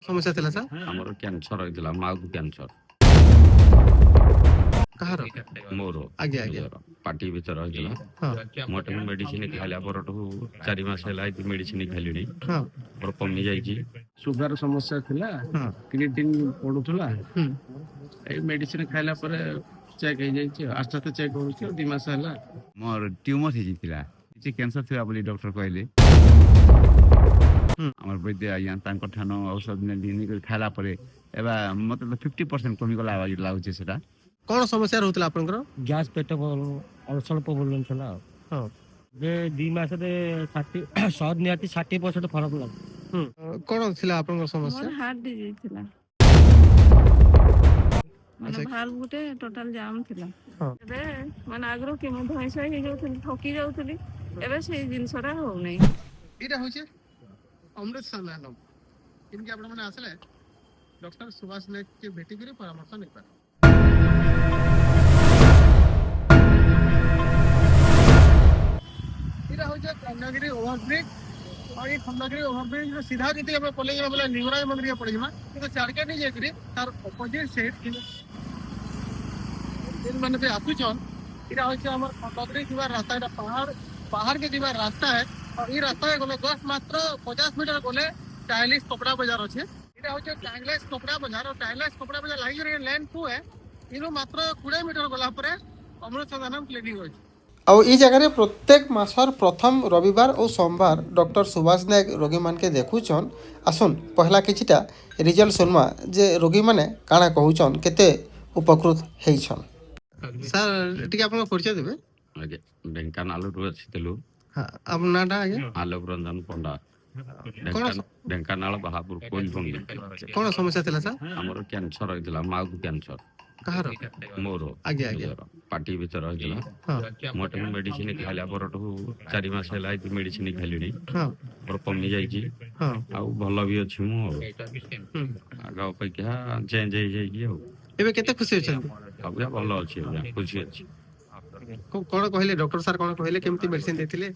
समस्या थिला सर ଆମର କ୍ୟାନ୍ସର ହେଇଥିଲା, ମାଉଥ କ୍ୟାନ୍ସର। କାହାର ମୋର ଆଜ୍ଞା ଆଜ୍ଞା ନିଜର ପାଟି ଭିତରେ ହେଇଥିଲା। ହଁ ମୁଁ ଏଠି ମେଡିସିନ ଖାଇଲା ପରଠୁ 4 ମାସ ହେଲା ଏଠି ମେଡିସିନ ଖାଇଲିଣି, ହଁ ମୋର କମି ଯାଇଛି। ସୁଗାର ସମସ୍ୟା ଥିଲା, ହଁ କ୍ରିଏଟିନ୍ ପଡୁଥିଲା। ହୁଁ ଏଇ ମେଡିସିନ ଖାଇଲା ପରେ ଚେକ୍ ହେଇଯାଇଛି, ଆସ୍ତେ ଆସ୍ତେ ଚେକ୍ ହଉଛି। 2 ମାସ ହେଲା ମୋର ଟ୍ୟୁମର ହେଇଯାଇଥିଲା, କିଛି କ୍ୟାନ୍ସର ଥିଲା ବୋଲି ଡକ୍ଟର କହିଲେ। ହୁଁ ଆମର ବୈଦ୍ୟ ଆଜ୍ଞା ତାଙ୍କ ଠାନୁ ଔଷଧ ନେଲି, ଖାଇଲା ପରେ ଏବେ ମତେ ତ 50% କମିଗଲା ଲାଗୁଛି ସେଟା। କଣ ସମସ୍ୟା ରହୁଥିଲା ଆପଣଙ୍କର? ଗ୍ୟାସ୍ ପେଟ ଅଳ୍ପ ପ୍ରୋବ୍ଲେମ୍ ଥିଲା। ହଁ ଯେ 2 ମାସରେ 100 ନିହାତି 60% ଫରକ ଲାଗେ। ହୁଁ କଣ ଥିଲା ଆପଣଙ୍କର ସମସ୍ୟା? ମୋର ହାର୍ଟ ଡିଜିଜ ଥିଲା, ମାନେ ଆଚ୍ଛା ଭାଲ୍ଭ ଗୋଟେ ଟୋଟାଲ ଜାମ୍ ଥିଲା। ହଁ ଏବେ ମାନେ ଆଗରୁ କି ମୁଁ ଧଇଁ ସଇଁ ହେଇଯାଉଥିଲି, ଥକି ଯାଉଥିଲି, ଏବେ ସେଇ ଜିନିଷଟା ହଉନାହିଁ। ଏଇଟା ହଉଛି ଅମୃତ ସନ୍ଧାନମ। କେମିତି ଆପଣମାନେ ଆସିଲେ ଡକ୍ଟର ସୁଭାଷ ନାୟକকে ଭେଟି କରି ପରାମର୍ଶ ନେଇପାରିବେ। ଏଇଟା ହଉଛି ଖଣ୍ଡଗିରି ଓଭରବ୍ରିଜ। और ये खंडगिरी ओवरब्रिज सीधा जति हम पले जाबा बोले लिंगराज मंदिर पड़े जमा तो साड़के नहीं जाकरी तार अपोजिट साइड दिन माने पे आसुचन इरा होचे हमर खंडगिरी जीवा रास्ता। एटा पहाड़ के जीवा रास्ता है और ये रास्ता गले 10 मात्र 50 मीटर गले टाइलिस कपड़ा बाजार अच्छे। इरा होचे टाइलिस कपड़ा बाजार और टाइलिस कपड़ा बाजार लागी रे लाइन 2 है। इनो मात्र 20 मीटर गला परे अमृत सदानम क्लिनिक होचे। ଆଉ ଇ ଜାଗାରେ ପ୍ରତ୍ୟେକ ମାସର ପ୍ରଥମ ରବିବାର ଓ ସୋମବାର ଡକ୍ଟର ସୁଭାଷ ନାୟକ ରୋଗୀମାନକେ ଦେଖୁଛନ୍। ଆସୁନ୍ ପହଲା କିଛିଟା ରିଜଲ୍ଟ ଶୁଣମା ଯେ ରୋଗୀମାନେ କାଣା କହୁଛନ୍, କେତେ ଉପକୃତ ହେଇଛନ୍। ସାର୍ ଟିକେ ଆପଣଙ୍କ ପରିଚୟ ଦେବେ? ଆଜ୍ଞା, ଢେଙ୍କାନାଳରୁ ଆସିଥିଲୁ। ଆପଣ ନାଁଟା ଆଜ୍ଞା? ଆଲୋକ ରଞ୍ଜନ ପଣ୍ଡା, କଣ ଢେଙ୍କାନାଳ ବାହାପୁର କୋଇଲବଙ୍ଗୀ। କଣ ସମସ୍ୟା ଥିଲା ସାର୍? ଆମର କ୍ୟାନ୍ସର ହେଇଥିଲା, ମାଉଥ କ୍ୟାନ୍ସର। କାହାର? ମୋର ଆଜ୍ଞା ଆଜ୍ଞା ନିଜର ପାଟି ଭିତରେ ହେଇଥିଲା। ହଁ ମୁଁ ଏଠି ମେଡିସିନ ଖାଇଲା ପରଠୁ 4 ମାସ ହେଲା ଏଠି ମେଡିସିନ ଖାଇଲିଣି, ହଁ ମୋର କମି ଯାଇଛି। ହଁ ଆଉ ଭଲ ବି ଅଛି ମୁଁ, ଆଉ ହୁଁ। ଆଗ ଅପେକ୍ଷା ଚେଞ୍ଜ ହେଇଯାଇଛି। ଆଉ ଏବେ କେତେ ଖୁସି ଅଛନ୍ତି? ଅବିକା ଭଲ ଅଛି, ଆଜ୍ଞା ଖୁସି ଅଛି। କଣ କହିଲେ ଡକ୍ଟର ସାର୍? କଣ କହିଲେ? କେମିତି ମେଡିସିନ ଦେଇଥିଲେ?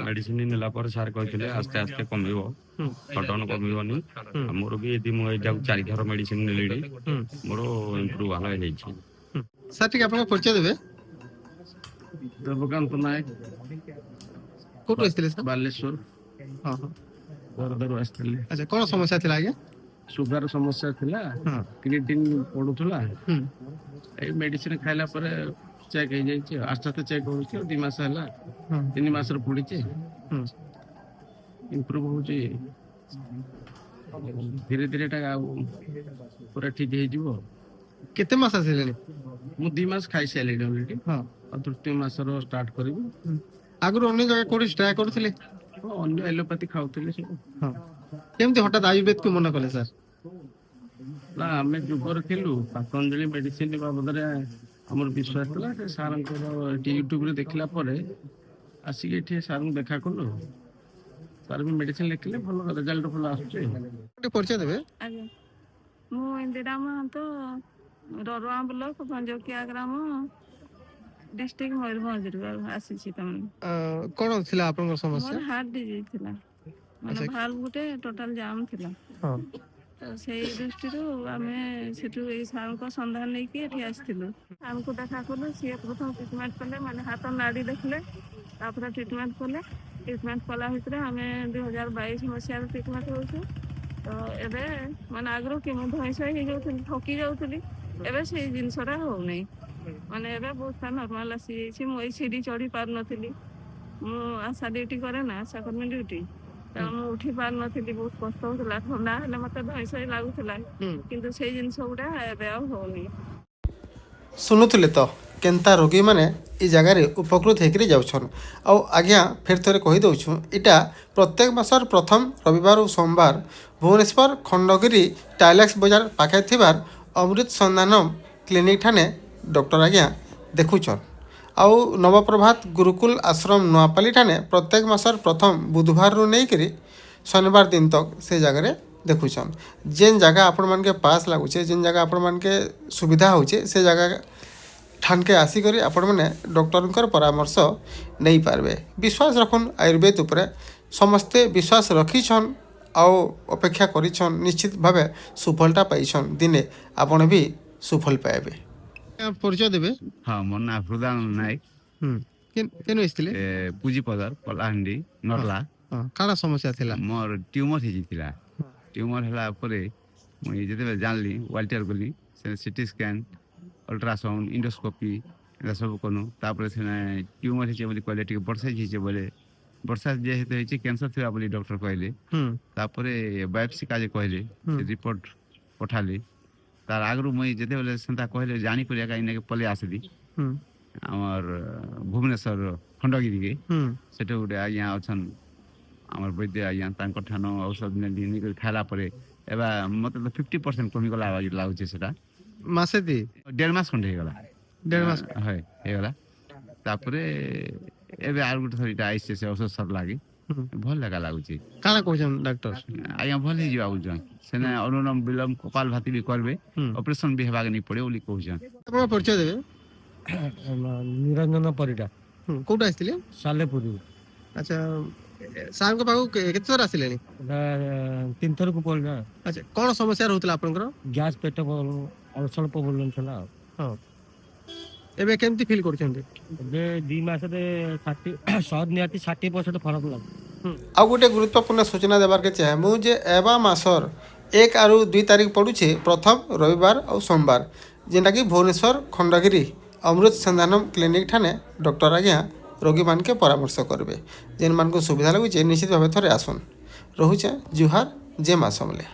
ମେଡିସିନ ନେଲା ପରେ ସାର୍ କହିଥିଲେ ଆସ୍ତେ ଆସ୍ତେ କମିବ, ହୁଁ ସଡନ କମିବନି। ହୁଁ ଆଉ ମୋର ବି ଏଠି ମୁଁ ଏଇଟାକୁ 4 ଥର ମେଡିସିନ ନେଲିଣି, ହୁଁ ମୋର ଇମ୍ପ୍ରୁଭ ଭଲ ହେଇଯାଇଛି। ହୁଁ। ସାର୍ ଟିକେ ଆପଣଙ୍କ ପରିଚୟ ଦେବେ? ଦେବକାନ୍ତ ନାୟକ, କୋଉଠୁ ଆସିଥିଲେ ସାର୍? ବାଲେଶ୍ୱର ହଁ ହଁ ବରଦାରୁ ଆସିଥିଲି। ଆଚ୍ଛା କଣ ସମସ୍ୟା ଥିଲା ଆଜ୍ଞା? ସୁଗାର ସମସ୍ୟା ଥିଲା, ହଁ କ୍ରିଏଟିନ୍ ପଡୁଥିଲା। ହୁଁ ଏଇ ମେଡିସିନ ଖାଇଲା ପରେ ଚେକ୍ ହେଇଯାଇଛି, ଆସ୍ତେ ଆସ୍ତେ ଚେକ୍ ହଉଛି। 2 ମାସ ହେଲା, ହଁ 3 ମାସରେ ପଡିଛି, ହୁଁ ଇମ୍ପ୍ରୁଭ ହଉଛି। ଧୀରେ ଧୀରେ ଏଟା ଆଉ ପୁରା ଠିକ ହେଇଯିବ। କେତେ ମାସ ଆସିଲେଣି? ମୁଁ 2 ମାସ ଖାଇସାରିଲିଣି ଅଲରେଡି, ହଁ ଆଉ ତୃତୀୟ ମାସର ଷ୍ଟାର୍ଟ କରିବି। ଆଗରୁ ଅନ୍ୟ ଜାଗା କୋଉଠି ଟ୍ରାଏ କରୁଥିଲେ? ଅନ୍ୟ ଏଲୋପାଥି ଖାଉଥିଲି ସବୁ। ହଁ କେମିତି ହଠାତ୍ ଆୟୁର୍ବେଦକୁ ମନେ କଲେ ସାର୍? ନା ଆମେ ଯୁଗରେ ଥିଲୁ, ପତଞ୍ଜଳି ମେଡିସିନ ବାବଦରେ ଆମର ବିଶ୍ୱାସ ଥିଲା। ସେ ସାରଙ୍କର ଏଠି ୟୁଟ୍ୟୁବରେ ଦେଖିଲା ପରେ ଆସିକି ଏଠି ସାରଙ୍କୁ ଦେଖା କଲୁ। ସାର୍ ବି ମେଡିସିନ ଲେଖିଲେ, ଭଲ ରେଜଲ୍ଟ ଭଲ ଆସୁଛି। ଟିକେ ପରିଚୟ ଦେବେ? ଆଜ୍ଞା, ମୁଁ ଇନ୍ଦିରା ମହାନ୍ତ, ରରୁଆ ବ୍ଲକ, ଭଞ୍ଜକିଆ ଗ୍ରାମ, ଡିଷ୍ଟ୍ରିକ୍ଟ ମୟୂରଭଞ୍ଜରୁ ଆସିଛି। ତମେ କଣ ଥିଲା ଆପଣଙ୍କର ସମସ୍ୟା? ମୋର ହାର୍ଟ ଡିଜିଜ ଥିଲା, ମାନେ ଆଚ୍ଛା ଭାଲ୍ଭ ଗୋଟେ ଟୋଟାଲ ଜାମ୍ ଥିଲା। ହଁ ତ ସେଇ ଦୃଷ୍ଟିରୁ ଆମେ ସେଠୁ ଏଇ ସାରଙ୍କ ସନ୍ଧାନ ନେଇକି ଏଠି ଆସିଥିଲୁ। ସାରଙ୍କୁ ଦେଖା କଲୁ, ସିଏ ପ୍ରଥମ ଟ୍ରିଟମେଣ୍ଟ କଲେ, ମାନେ ହାତ ନାଡ଼ି ଦେଖିଲେ, ତାପରେ ଟ୍ରିଟମେଣ୍ଟ କଲେ। ଟ୍ରିଟମେଣ୍ଟ କଲା ଭିତରେ ଆମେ 2022 ମସିହାରୁ ଟ୍ରିଟମେଣ୍ଟ ହେଉଛୁ। ତ ଏବେ ମାନେ ଆଗରୁ କି ମୁଁ ଧଇଁ ସଇଁ ହେଇଯାଉଥିଲି, ଥକି ଯାଉଥିଲି, ଏବେ ସେଇ ଜିନିଷଟା ହଉନାହିଁ। ମାନେ ଏବେ ବହୁତ ନର୍ମାଲ ଆସିଯାଇଛି। ମୁଁ ଏଇ ସିଡ଼ି ଚଢ଼ି ପାରୁନଥିଲି, ମୁଁ ଆଶା ଡ୍ୟୁଟି କରେ ନା, ଆଶା କର୍ମୀ ଡ୍ୟୁଟି। ତ ମୁଁ ଉଠି ପାରୁନଥିଲି, ବହୁତ କଷ୍ଟ ହଉଥିଲା। ଥଣ୍ଡା ହେଲେ ମତେ ଧଇଁ ସଇଁ ଲାଗୁଥିଲା, କିନ୍ତୁ ସେଇ ଜିନିଷ ଗୁଡ଼ା ଏବେ ଆଉ ହଉନି। ଶୁଣୁଥିଲେ ତ କେନ୍ତା ରୋଗୀମାନେ ଇ ଜାଗାରେ ଉପକୃତ ହେଇକରି ଯାଉଛନ୍। ଆଉ ଆଜ୍ଞା ଫେର୍ ଥରେ କହିଦେଉଛୁଁ, ଇଟା ପ୍ରତ୍ୟେକ ମାସର ପ୍ରଥମ ରବିବାର ଓ ସୋମବାର ଭୁବନେଶ୍ୱର ଖଣ୍ଡଗିରି ଟାଇଲେକ୍ସ ବଜାର ପାଖେ ଥିବାର ଅମୃତ ସନ୍ଧାନମ କ୍ଲିନିକ୍ ଠାନେ ଡକ୍ଟର ଆଜ୍ଞା ଦେଖୁଛନ୍। ଆଉ ନବପ୍ରଭାତ ଗୁରୁକୁଲ ଆଶ୍ରମ ନୂଆପାଲି ଠାନେ ପ୍ରତ୍ୟେକ ମାସର ପ୍ରଥମ ବୁଧବାରରୁ ନେଇକରି ଶନିବାର ଦିନ ତକ ସେ ଜାଗାରେ ଦେଖୁଛନ୍। ଯେନ୍ ଜାଗା ଆପଣମାନକେ ପାସ୍ ଲାଗୁଛେ, ଯେନ୍ ଜାଗା ଆପଣମାନକେ ସୁବିଧା ହେଉଛେ, ସେ ଜାଗା ଠାନକେ ଆସିକରି ଆପଣମାନେ ଡକ୍ଟରଙ୍କର ପରାମର୍ଶ ନେଇପାରିବେ। ବିଶ୍ୱାସ ରଖୁନ୍ ଆୟୁର୍ବେଦ ଉପରେ, ସମସ୍ତେ ବିଶ୍ୱାସ ରଖିଛନ୍ ଆଉ ଅପେକ୍ଷା କରିଛନ୍ ନିଶ୍ଚିତ ଭାବେ ସୁଫଳଟା ପାଇଛନ୍ ଦିନେ ଆପଣ ବି ସୁଫଳ ପାଇବେ। ପରିଚୟ ଦେବେ। ହଁ ମୋର ନାଁ ହୃଦାନନ୍ଦ ନାୟକ କେନ ଆସିଥିଲେ? ପୁଜିପଦର କଳାହାଣ୍ଡି ନର୍ଲା। କାଣା ସମସ୍ୟା ଥିଲା? ମୋର ଟ୍ୟୁମର ହେଇଯାଇଥିଲା। ଟ୍ୟୁମର ହେଲା ପରେ ମୁଇଁ ଯେତେବେଳେ ଜାଣିଲି ୱାଲଟିଆର ଗଲି ସେ ସିଟି ସ୍କାନ୍ ଅଲ୍ଟ୍ରାସାଉଣ୍ଡ ଇଣ୍ଡୋସ୍କୋପି ଏଟା ସବୁ କଲୁ ତାପରେ ସେ ଟ୍ୟୁମର ହେଇଛେ ବୋଲି କହିଲେ ଟିକେ ବର୍ଷା ହେଇଛେ ବୋଲେ ବର୍ଷା ଯେହେତୁ ହେଇଛି କ୍ୟାନ୍ସର ଥିବା ବୋଲି ଡକ୍ଟର କହିଲେ ତାପରେ ବାୟୋପ୍ସି କାଜେ କହିଲେ ସେ ରିପୋର୍ଟ ପଠାଲି ତାର ଆଗରୁ ମୁଇଁ ଯେତେବେଳେ ସେନ୍ତା କହିଲେ ଜାଣିକରି ଏକା ଇନାକେ ପଳେଇ ଆସିଲି ଆମର ଭୁବନେଶ୍ୱର ଖଣ୍ଡଗିରିକେ ସେଠି ଗୋଟେ ଆଜ୍ଞା ଅଛନ୍ ଆମର ବୈଦ୍ୟ ଆଜ୍ଞା ତାଙ୍କ ଠାନୁ ଔଷଧ ନେଇକରି ଖାଇଲା ପରେ ଏବେ ମତେ ତ 50% କମିଗଲା ଲାଗୁଛି ସେଟା ମାସେ ଦି 1.5 ମାସ ଖଣ୍ଡେ ହେଇଗଲା। 1.5 ମାସ হয় ହେଇଗଲା ତାପରେ ଏବେ ଆଉ ଗୋଟେ ଥର ଏଇଟା ଆଇସେ ସେ ଔଷଧ ସର ଲାଗି ଭଲ ଲେଖା ଲାଗୁଛି। କାଣା କହୁଛନ୍ ଡାକ୍ତର? ଆଜ୍ଞା ଭଲ ହେଇଯିବା ବୁଝୁଛନ୍ ସେନେ ଅନୁଲୋମ ବିଲୋମ କପାଲ ଭାତି ବି କରବେ ଅପରେସନ ବି ହେବାକେ ନି ପଡେ ବୋଲି କହୁଛନ୍। ଆପଣଙ୍କ ପରିଚୟ ଦେବେ। ନିରଞ୍ଜନ ପରିଡ଼ା କୋଉଠୁ ଆସିଥିଲେ? ସାଲେପୁରୀ। ଆଚ୍ଛା ସାର୍ଙ୍କ ପାଖକୁ କେତେ ଥର ଆସିଲେଣି? ଏଇଟା 3 ଥରକୁ ପଡ଼ିଲା। ଆଚ୍ଛା କଣ ସମସ୍ୟା ରହୁଥିଲା ଆପଣଙ୍କର? ଗ୍ୟାସ୍ ପେଟ ଅଳ୍ପ ପ୍ରୋବ୍ଲେମ୍ ଥିଲା। ହଁ ଏବେ କେମିତି ଫିଲ୍ କରୁଛନ୍ତି? ଏବେ 2 ମାସରେ 100 ନିହାତି 60% ଫରକ ଲାଗୁଛି। ଆଉ ଗୋଟେ ଗୁରୁତ୍ୱପୂର୍ଣ୍ଣ ସୂଚନା ଦେବାକେ ଚାହେଁବୁ ଯେ ଏବା ମାସର 1 ଆଉ 2 ତାରିଖ ପଡ଼ୁଛି ପ୍ରଥମ ରବିବାର ଆଉ ସୋମବାର ଯେନ୍ଟାକି ଭୁବନେଶ୍ୱର ଖଣ୍ଡଗିରି ଅମୃତ ସନ୍ଧାନମ କ୍ଲିନିକ୍ ଠାନେ ଡକ୍ଟର ଆଜ୍ଞା ରୋଗୀମାନକେ ପରାମର୍ଶ କରିବେ ଯେନ୍ମାନଙ୍କୁ ସୁବିଧା ଲାଗୁଛି ନିଶ୍ଚିତ ଭାବେ ଥରେ ଆସୁନ୍। ରହୁଛେ ଜୁହାର ଜେ ମା ସମଲେ।